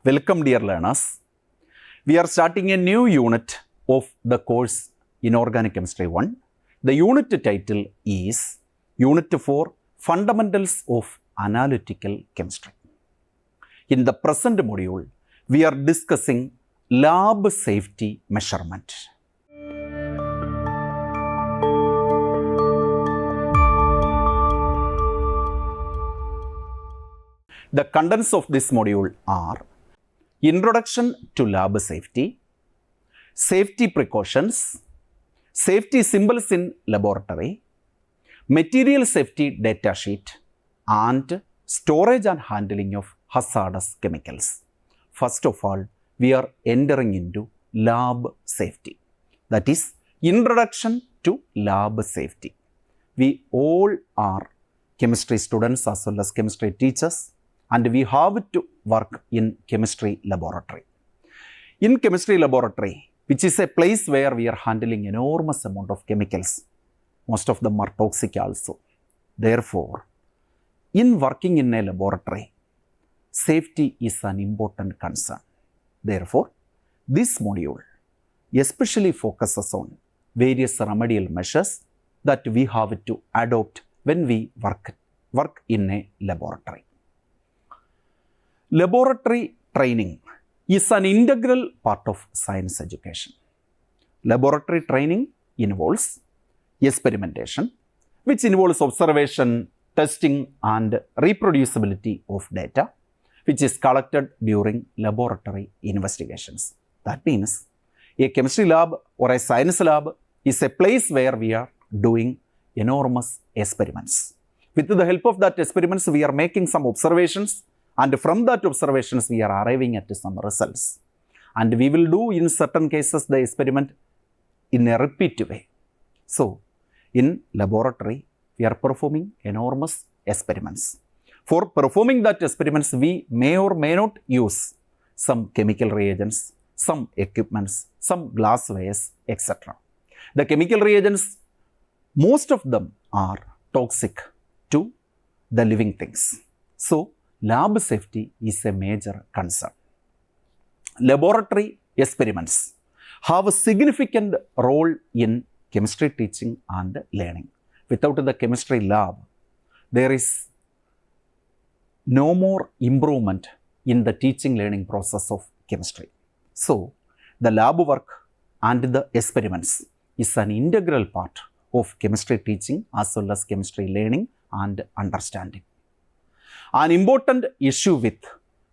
Welcome, dear learners. We are starting a new unit of the course Inorganic Chemistry 1. The unit title is Unit 4 Fundamentals of Analytical Chemistry. In the present module, we are discussing lab safety measurement. The contents of this module are Introduction to lab safety, safety precautions, safety symbols in laboratory, material safety data sheet, and storage and handling of hazardous chemicals. First of all, we are entering into lab safety. That is, introduction to lab safety. We all are chemistry students as well as chemistry teachers, and we have to work in chemistry laboratory. In chemistry laboratory, which is a place where we are handling enormous amount of chemicals, most of them are toxic also. Therefore, in working in a laboratory, safety is an important concern. Therefore, this module especially focuses on various remedial measures that we have to adopt when we work in a laboratory. Laboratory training is an integral part of science education. Laboratory training involves experimentation, which involves observation, testing, and reproducibility of data, which is collected during laboratory investigations. That means a chemistry lab or a science lab is a place where we are doing enormous experiments. With the help of that experiments, we are making some observations, and from that observations, we are arriving at some results. And we will do in certain cases the experiment in a repeat way. So, in laboratory, we are performing enormous experiments. For performing that experiments, we may or may not use some chemical reagents, some equipments, some glasswares, etc. The chemical reagents, most of them are toxic to the living things. So, lab safety is a major concern. Laboratory experiments have a significant role in chemistry teaching and learning. Without the chemistry lab, there is no more improvement in the teaching learning process of chemistry. So, the lab work and the experiments is an integral part of chemistry teaching as well as chemistry learning and understanding. An important issue with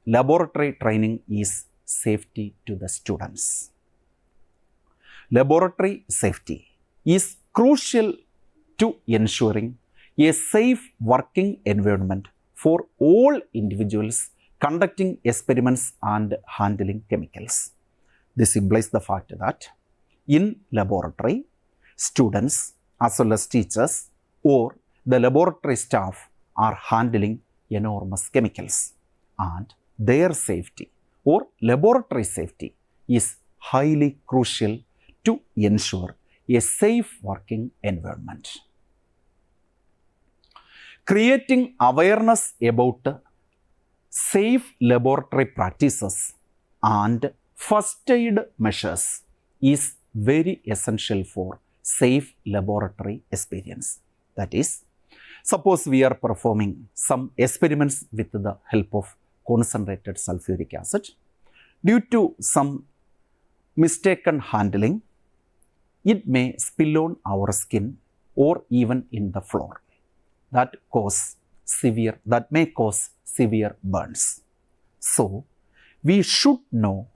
laboratory training is safety to the students. Laboratory safety is crucial to ensuring a safe working environment for all individuals conducting experiments and handling chemicals. This implies the fact that in laboratory, students as well as teachers or the laboratory staff are handling enormous chemicals, and their safety or laboratory safety is highly crucial to ensure a safe working environment. Creating awareness about safe laboratory practices and first aid measures is very essential for safe laboratory experience. That is, suppose we are performing some experiments with the help of concentrated sulfuric acid. Due to some mistaken handling, it may spill on our skin or even in the floor. That may cause severe burns. So, we should know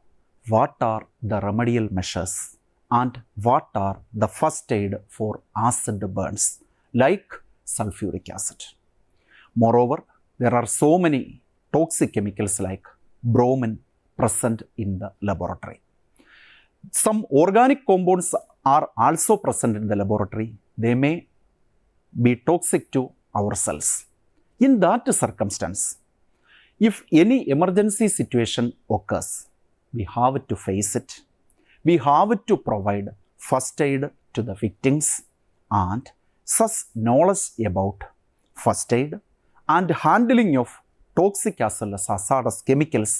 what are the remedial measures and what are the first aid for acid burns like sulfuric acid. Moreover, there are so many toxic chemicals like bromine present in the laboratory. Some organic compounds are also present in the laboratory. They may be toxic to our cells. In that circumstance, if any emergency situation occurs, we have to face it. We have to provide first aid to the victims, and such knowledge about first aid and handling of toxic as well as hazardous chemicals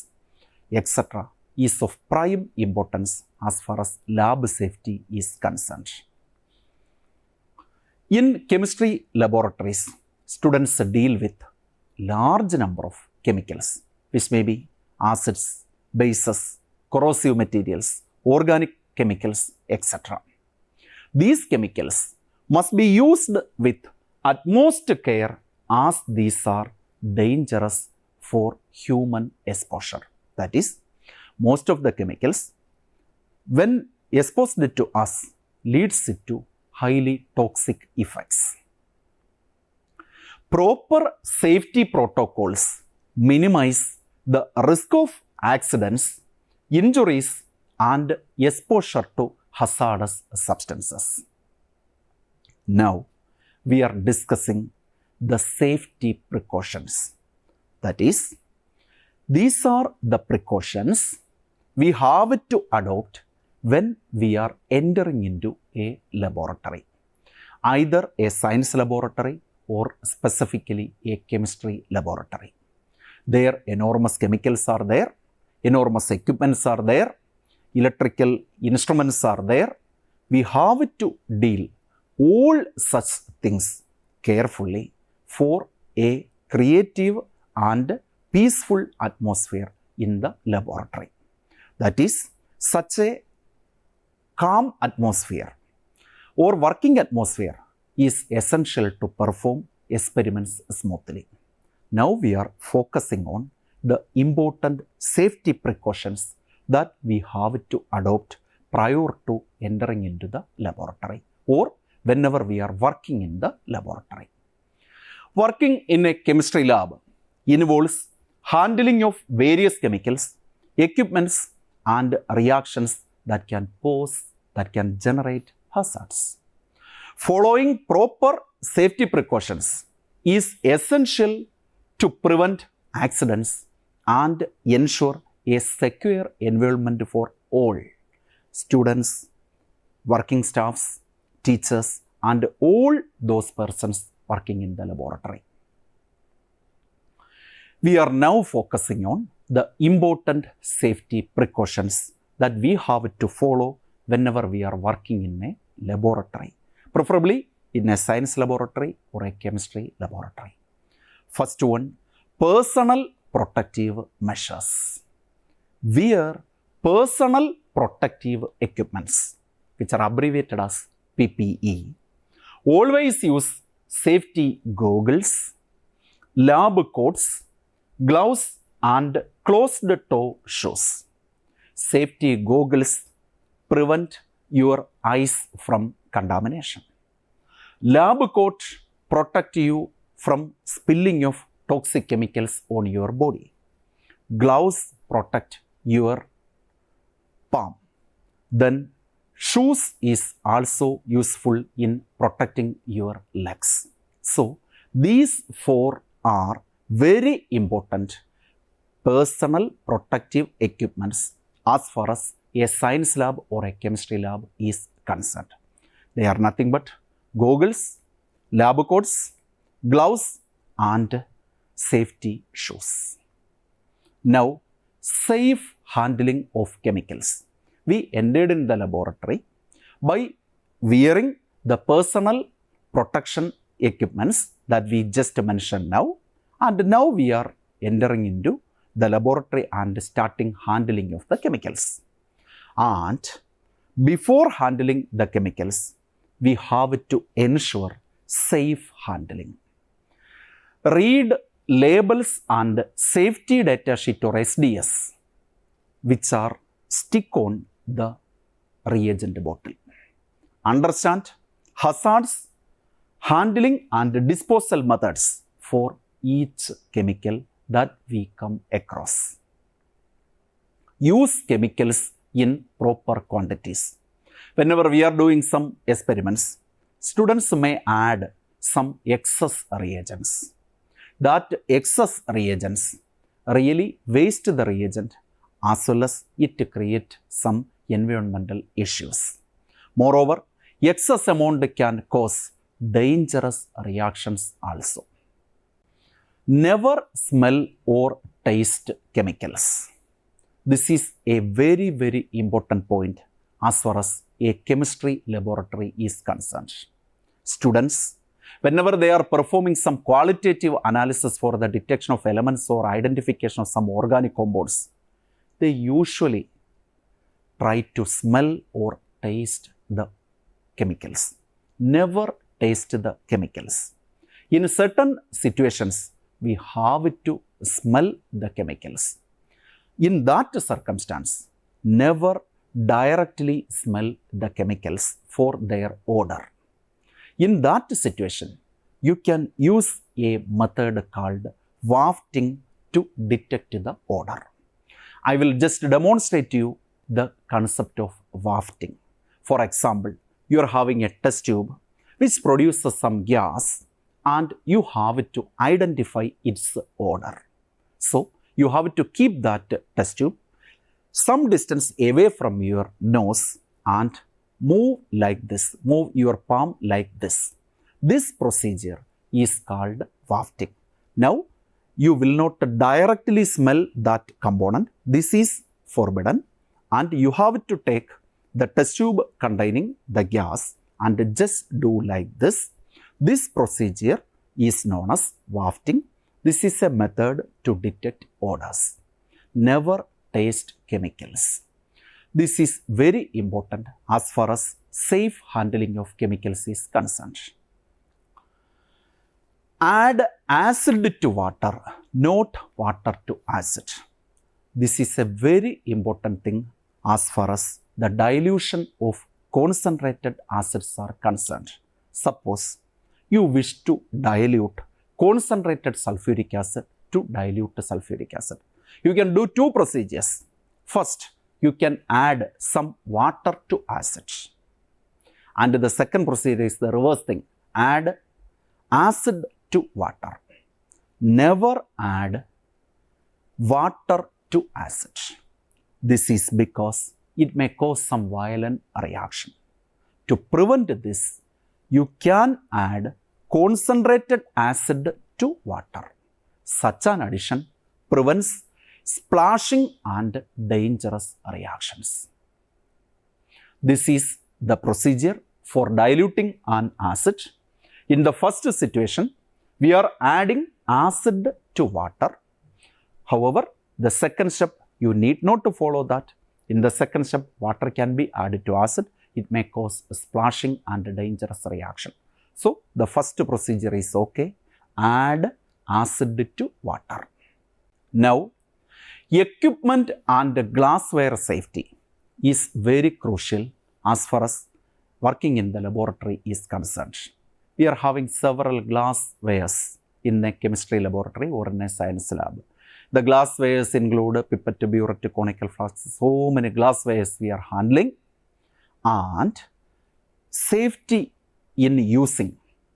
etc., is of prime importance as far as lab safety is concerned. In chemistry laboratories, students deal with large number of chemicals, which may be acids, bases, corrosive materials, organic chemicals, etc. These chemicals must be used with utmost care as these are dangerous for human exposure. That is, most of the chemicals, when exposed to us, leads to highly toxic effects. Proper safety protocols minimize the risk of accidents, injuries, and exposure to hazardous substances. Now, we are discussing the safety precautions. That is, these are the precautions we have to adopt when we are entering into a laboratory, either a science laboratory or specifically a chemistry laboratory. There enormous chemicals are there, enormous equipments are there, electrical instruments are there. We have to deal all such things carefully for a creative and peaceful atmosphere in the laboratory. That is, such a calm atmosphere or working atmosphere is essential to perform experiments smoothly. Now we are focusing on the important safety precautions that we have to adopt prior to entering into the laboratory or whenever we are working in the laboratory. Working in a chemistry lab involves handling of various chemicals, equipments, and reactions that can generate hazards. Following proper safety precautions is essential to prevent accidents and ensure a secure environment for all students, working staffs, teachers, and all those persons working in the laboratory. We are now focusing on the important safety precautions that we have to follow whenever we are working in a laboratory, preferably in a science laboratory or a chemistry laboratory. First one, personal protective measures. Wear personal protective equipments, which are abbreviated as PPE. Always use safety goggles, lab coats, gloves, and closed-toe shoes. Safety goggles prevent your eyes from contamination. Lab coat protect you from spilling of toxic chemicals on your body. Gloves protect your palm. Then shoes is also useful in protecting your legs. So these four are very important personal protective equipments as far as a science lab or a chemistry lab is concerned. They are nothing but goggles, lab coats, gloves, and safety shoes. Now, safe handling of chemicals. We entered in the laboratory by wearing the personal protection equipments that we just mentioned now, and now we are entering into the laboratory and starting handling of the chemicals. And before handling the chemicals, we have to ensure safe handling. Read labels and safety data sheet or SDS, which are stick on the reagent bottle. Understand hazards, handling and disposal methods for each chemical that we come across. Use chemicals in proper quantities. Whenever we are doing some experiments, students may add some excess reagents. That excess reagents really waste the reagent as well as it create some environmental issues. Moreover, excess amount can cause dangerous reactions also. Never smell or taste chemicals. This is a very, very important point as far as a chemistry laboratory is concerned. Students, whenever they are performing some qualitative analysis for the detection of elements or identification of some organic compounds, they usually try to smell or taste the chemicals. Never taste the chemicals. In certain situations, we have to smell the chemicals. In that circumstance, never directly smell the chemicals for their odor. In that situation, you can use a method called wafting to detect the odor. I will just demonstrate to you the concept of wafting. For example, you are having a test tube which produces some gas and you have to identify its odor. So, you have to keep that test tube some distance away from your nose and move like this, move your palm like this. This procedure is called wafting. Now, you will not directly smell that component. This is forbidden, and you have to take the test tube containing the gas and just do like this. This procedure is known as wafting. This is a method to detect odors. Never taste chemicals. This is very important as far as safe handling of chemicals is concerned. Add acid to water, not water to acid. This is a very important thing as far as the dilution of concentrated acids are concerned. Suppose you wish to dilute concentrated sulfuric acid to dilute sulfuric acid. You can do two procedures. First, you can add some water to acid. And the second procedure is the reverse thing. Add acid to water. Never add water to acid. This is because it may cause some violent reaction. To prevent this, you can add concentrated acid to water. Such an addition prevents splashing and dangerous reactions. This is the procedure for diluting an acid. In the first situation, we are adding acid to water. However, the second step, you need not to follow that. In the second step, water can be added to acid. It may cause splashing and dangerous reaction. So, the first procedure is okay. Add acid to water. Now, equipment and glassware safety is very crucial as far as working in the laboratory is concerned. We are having several glasswares in a chemistry laboratory or in a science lab. The glasswares include pipette, burette, conical flasks, so many glasswares we are handling, and safety in using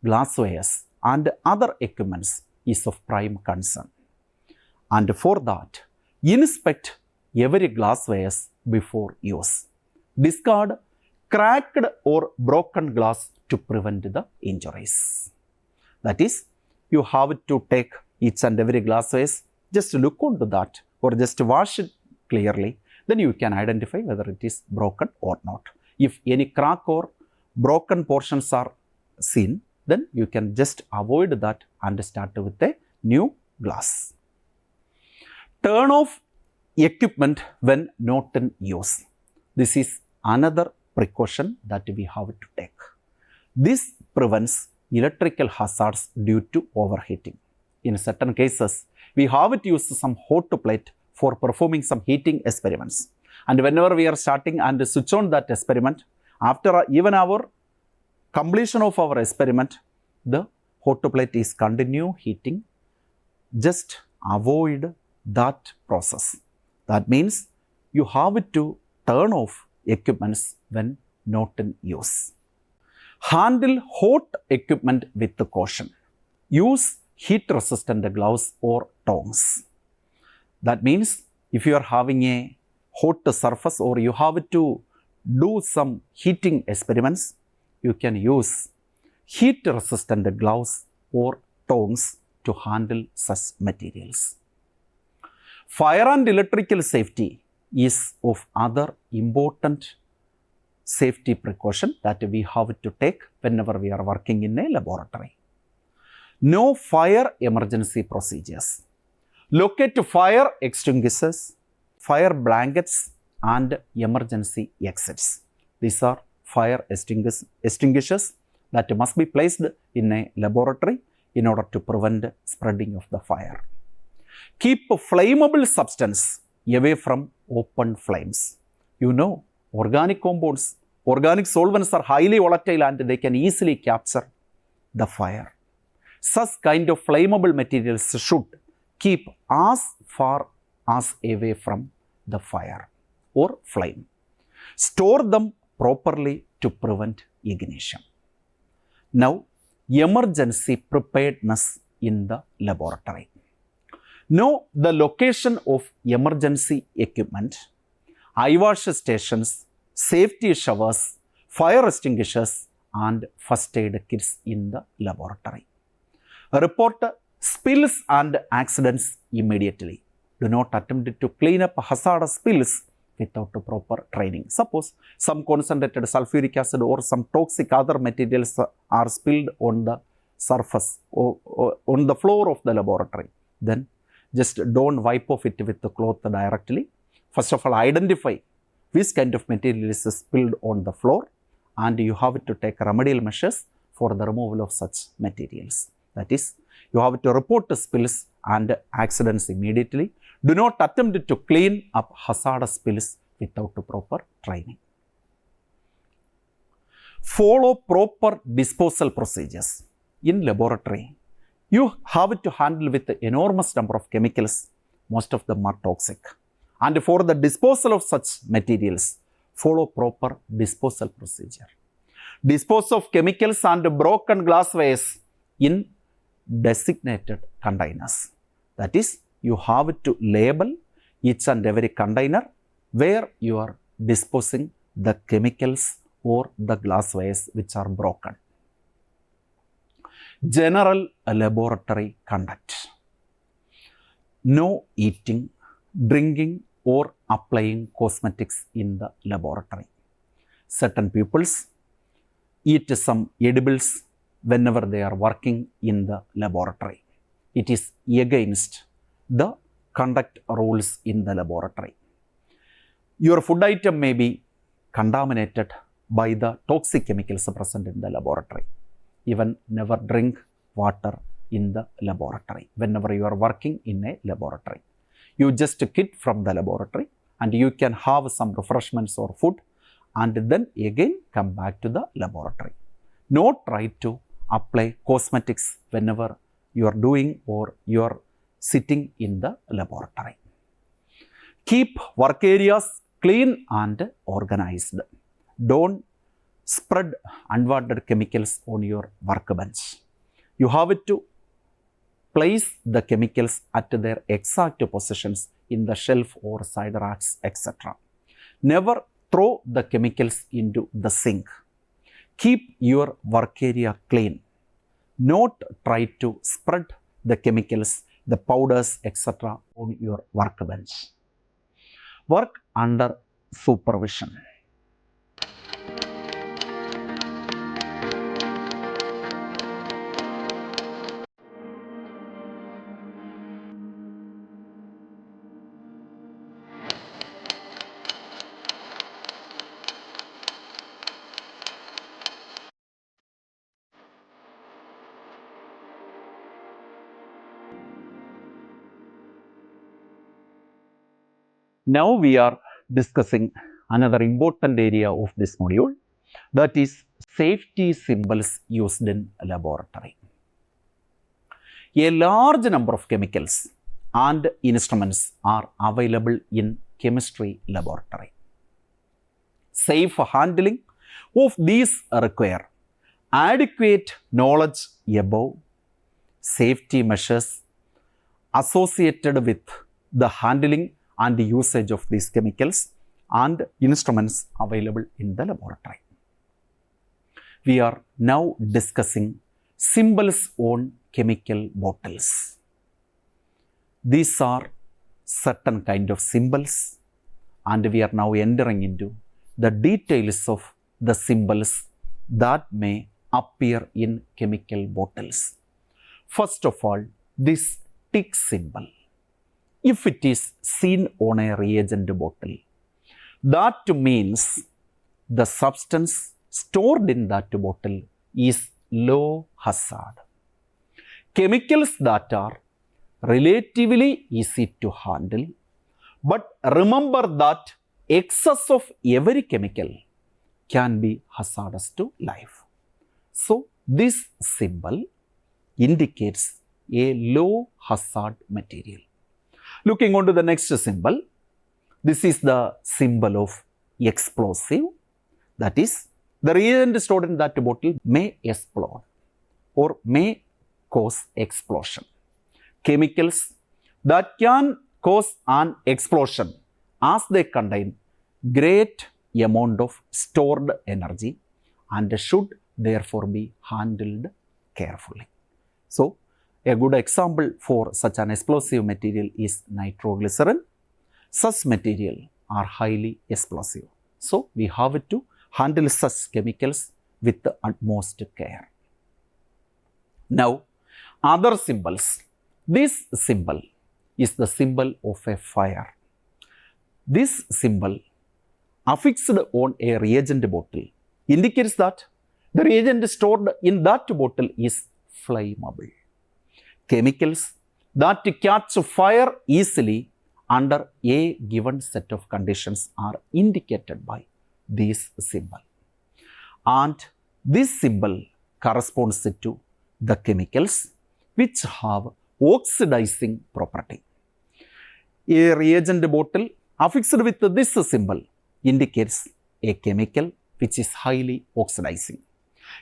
glasswares and other equipments is of prime concern. And for that, inspect every glasswares before use. Discard cracked or broken glass to prevent the injuries. That is, you have to take each and every glasswares, just look onto that or just wash it clearly, then you can identify whether it is broken or not. If any crack or broken portions are seen, then you can just avoid that and start with a new glass. Turn off equipment when not in use. This is another precaution that we have to take. This prevents electrical hazards due to overheating. In certain cases, we have to use some hot plate for performing some heating experiments. And whenever we are starting and switch on that experiment, after even our completion of our experiment, the hot plate is continue heating. Just avoid that process. That means you have to turn off equipments when not in use. Handle hot equipment with caution. Use heat resistant gloves or tongs. That means if you are having a hot surface or you have to do some heating experiments, you can use heat resistant gloves or tongs to handle such materials. Fire and electrical safety is of other important safety precaution that we have to take whenever we are working in a laboratory. No fire emergency procedures. Locate fire extinguishers, fire blankets and emergency exits. These are fire extinguishers that must be placed in a laboratory in order to prevent spreading of the fire. Keep flammable substance away from open flames. You know, organic compounds, organic solvents are highly volatile and they can easily capture the fire. Such kind of flammable materials should keep as far as away from the fire or flame. Store them properly to prevent ignition. Now, emergency preparedness in the laboratory. Know the location of emergency equipment, eye wash stations, safety showers, fire extinguishers and first aid kits in the laboratory. Report spills and accidents immediately. Do not attempt to clean up hazardous spills without proper training. Suppose some concentrated sulfuric acid or some toxic other materials are spilled on the surface or on the floor of the laboratory. Then just don't wipe off it with the cloth directly. First of all, identify which kind of material is spilled on the floor and you have to take remedial measures for the removal of such materials. That is, you have to report the spills and accidents immediately. Do not attempt to clean up hazardous spills without proper training. Follow proper disposal procedures. In laboratory, you have to handle with the enormous number of chemicals. Most of them are toxic. And for the disposal of such materials, follow proper disposal procedure. Dispose of chemicals and broken glasswares in designated containers. That is, you have to label each and every container where you are disposing the chemicals or the glasswares which are broken. General laboratory conduct. No eating, drinking or applying cosmetics in the laboratory. Certain pupils eat some edibles whenever they are working in the laboratory. It is against the conduct rules in the laboratory. Your food item may be contaminated by the toxic chemicals present in the laboratory. Even never drink water in the laboratory whenever you are working in a laboratory. You just quit from the laboratory and you can have some refreshments or food and then again come back to the laboratory. Not try to apply cosmetics whenever you are doing or you are sitting in the laboratory. Keep work areas clean and organized. Don't spread unwanted chemicals on your workbench. You have to place the chemicals at their exact positions in the shelf or side racks, etc. Never throw the chemicals into the sink. Keep your work area clean. Not try to spread the chemicals, the powders, etc. on your workbench. Work under supervision. Now we are discussing another important area of this module, that is safety symbols used in laboratory. A large number of chemicals and instruments are available in chemistry laboratory. Safe handling of these require adequate knowledge about safety measures associated with the handling and the usage of these chemicals and instruments available in the laboratory. We are now discussing symbols on chemical bottles. These are certain kind of symbols and we are now entering into the details of the symbols that may appear in chemical bottles. First of all, this tick symbol. If it is seen on a reagent bottle, that means the substance stored in that bottle is low hazard. Chemicals that are relatively easy to handle, but remember that excess of every chemical can be hazardous to life. So this symbol indicates a low hazard material. Looking on to the next symbol, this is the symbol of explosive. That is, the reagent stored in that bottle may explode or may cause explosion. Chemicals that can cause an explosion as they contain great amount of stored energy and should therefore be handled carefully. So, a good example for such an explosive material is nitroglycerin. Such material are highly explosive. So, we have to handle such chemicals with the utmost care. Now, other symbols. This symbol is the symbol of a fire. This symbol affixed on a reagent bottle indicates that the reagent stored in that bottle is flammable. Chemicals that catch fire easily under a given set of conditions are indicated by this symbol. And this symbol corresponds to the chemicals which have oxidizing property. A reagent bottle affixed with this symbol indicates a chemical which is highly oxidizing.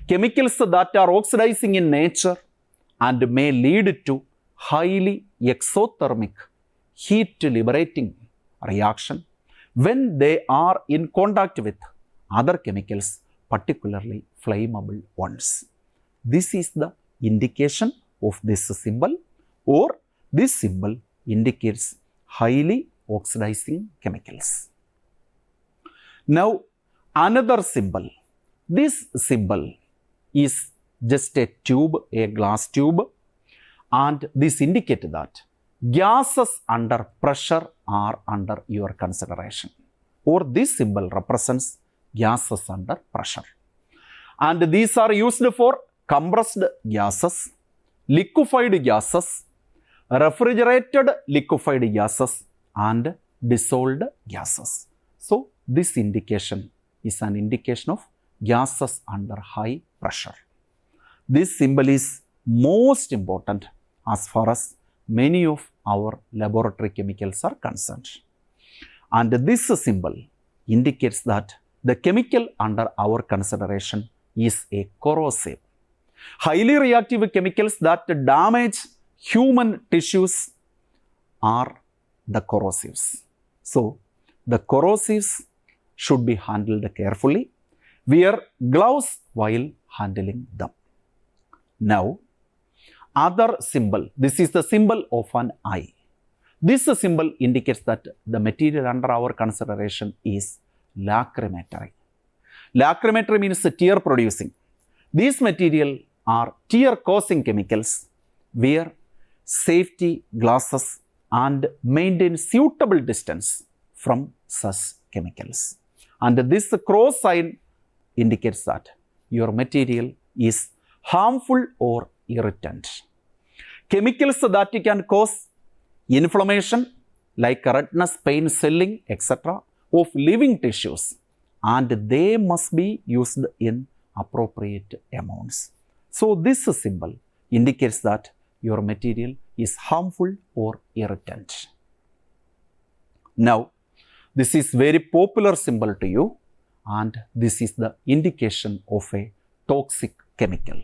Chemicals that are oxidizing in nature and may lead to highly exothermic heat liberating reaction when they are in contact with other chemicals, particularly flammable ones. This is the indication of this symbol, or this symbol indicates highly oxidizing chemicals. Now, another symbol. This symbol is just a tube, a glass tube, and this indicates that gases under pressure are under your consideration, or this symbol represents gases under pressure. And these are used for compressed gases, liquefied gases, refrigerated liquefied gases, and dissolved gases. So, this indication is an indication of gases under high pressure. This symbol is most important as far as many of our laboratory chemicals are concerned. And this symbol indicates that the chemical under our consideration is a corrosive. Highly reactive chemicals that damage human tissues are the corrosives. So, the corrosives should be handled carefully. Wear gloves while handling them. Now, other symbol. This is the symbol of an eye. This symbol indicates that the material under our consideration is lacrimatory. Lacrimatory means tear producing. These material are tear causing chemicals. Wear safety glasses and maintain suitable distance from such chemicals. And this cross sign indicates that your material is harmful or irritant. Chemicals that can cause inflammation like redness, pain, swelling, etc. of living tissues, and they must be used in appropriate amounts. So, this symbol indicates that your material is harmful or irritant. Now, this is very popular symbol to you, and this is the indication of a toxic chemical.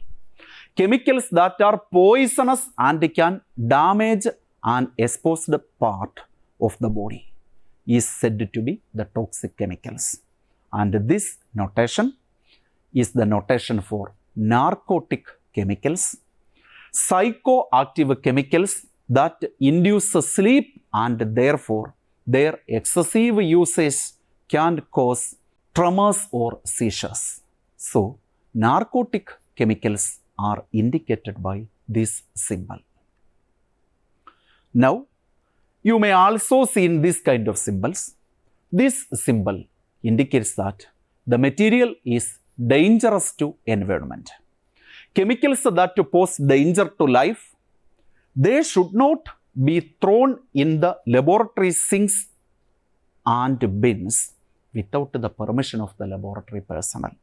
Chemicals that are poisonous and can damage an exposed part of the body is said to be the toxic chemicals. And this notation is the notation for narcotic chemicals, psychoactive chemicals that induce sleep and therefore their excessive usage can cause tremors or seizures. So, narcotic chemicals are indicated by this symbol. Now, you may also see in this kind of symbols. This symbol indicates that the material is dangerous to environment. Chemicals that pose danger to life, they should not be thrown in the laboratory sinks and bins without the permission of the laboratory personnel.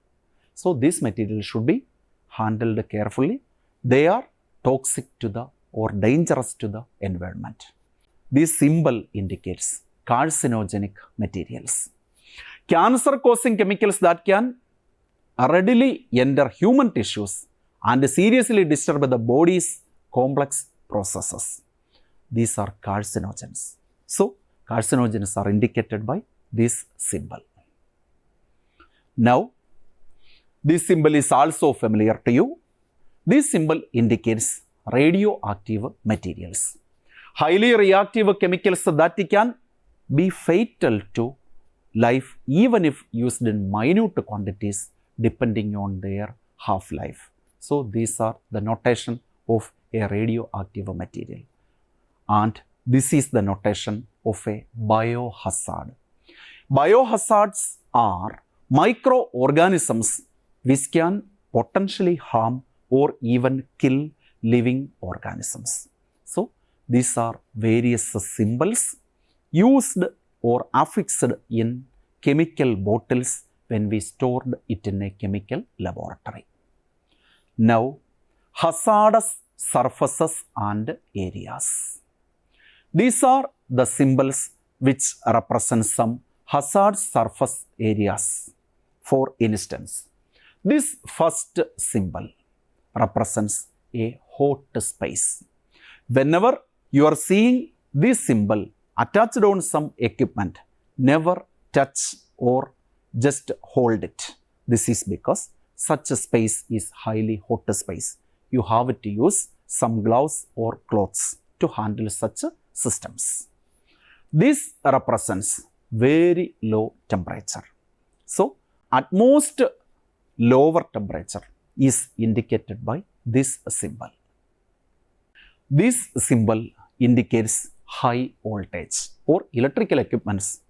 So, this material should be handled carefully. They are toxic to the or dangerous to the environment. This symbol indicates carcinogenic materials. Cancer-causing chemicals that can readily enter human tissues and seriously disturb the body's complex processes. These are carcinogens. So, carcinogens are indicated by this symbol. Now, this symbol is also familiar to you. This symbol indicates radioactive materials. Highly reactive chemicals that can be fatal to life even if used in minute quantities depending on their half-life. So, these are the notation of a radioactive material. And this is the notation of a biohazard. Biohazards are microorganisms which can potentially harm or even kill living organisms. So, these are various symbols used or affixed in chemical bottles when we stored it in a chemical laboratory. Now, hazardous surfaces and areas. These are the symbols which represent some hazard surface areas. For instance, this first symbol represents a hot space. Whenever you are seeing this symbol attached on some equipment, never touch or just hold it. This is because such a space is highly hot space. You have to use some gloves or cloths to handle such systems. This represents very low temperature. So, at most lower temperature is indicated by this symbol. This symbol indicates high voltage or electrical equipments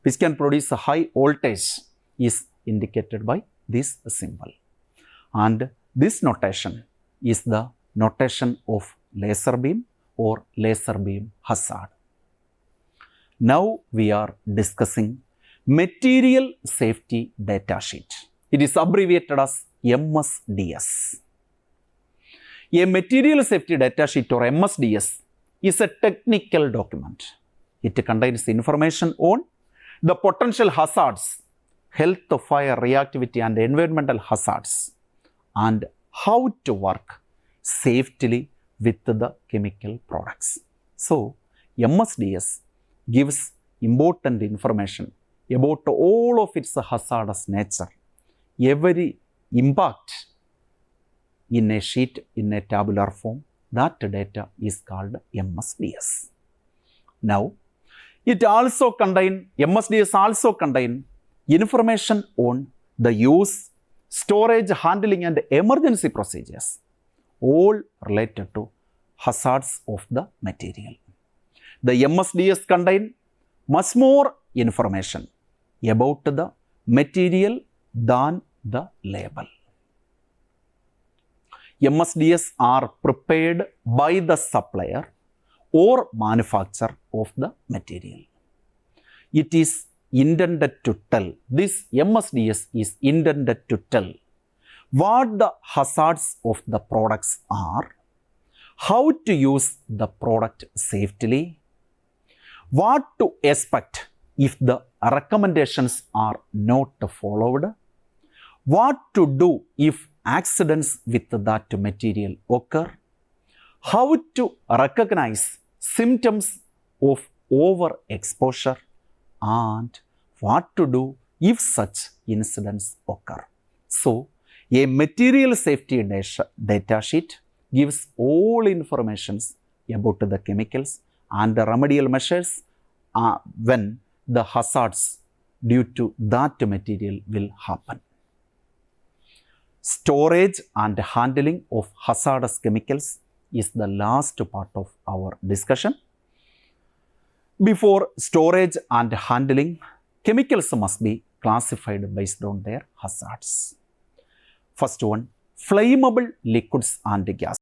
which can produce a high voltage is indicated by this symbol. And this notation is the notation of laser beam or laser beam hazard. Now we are discussing Material Safety Data Sheet. It is abbreviated as MSDS. A Material Safety Data Sheet or MSDS is a technical document. It contains information on the potential hazards, health, fire, reactivity and environmental hazards, and how to work safely with the chemical products. So, MSDS gives important information about all of its hazardous nature, every impact in a sheet in a tabular form. That data is called MSDS. Now, MSDS also contain information on the use, storage, handling and emergency procedures, all related to hazards of the material. The MSDS contain much more information about the material than the label. MSDS are prepared by the supplier or manufacturer of the material. It is intended to tell, this MSDS is intended to tell what the hazards of the products are, how to use the product safely, what to expect if the recommendations are not followed, what to do if accidents with that material occur, how to recognize symptoms of overexposure, and what to do if such incidents occur. So, a material safety data sheet gives all informations about the chemicals and the remedial measures when the hazards due to that material will happen. Storage and handling of hazardous chemicals is the last part of our discussion. Before storage and handling, chemicals must be classified based on their hazards. First one, flammable liquids and gases.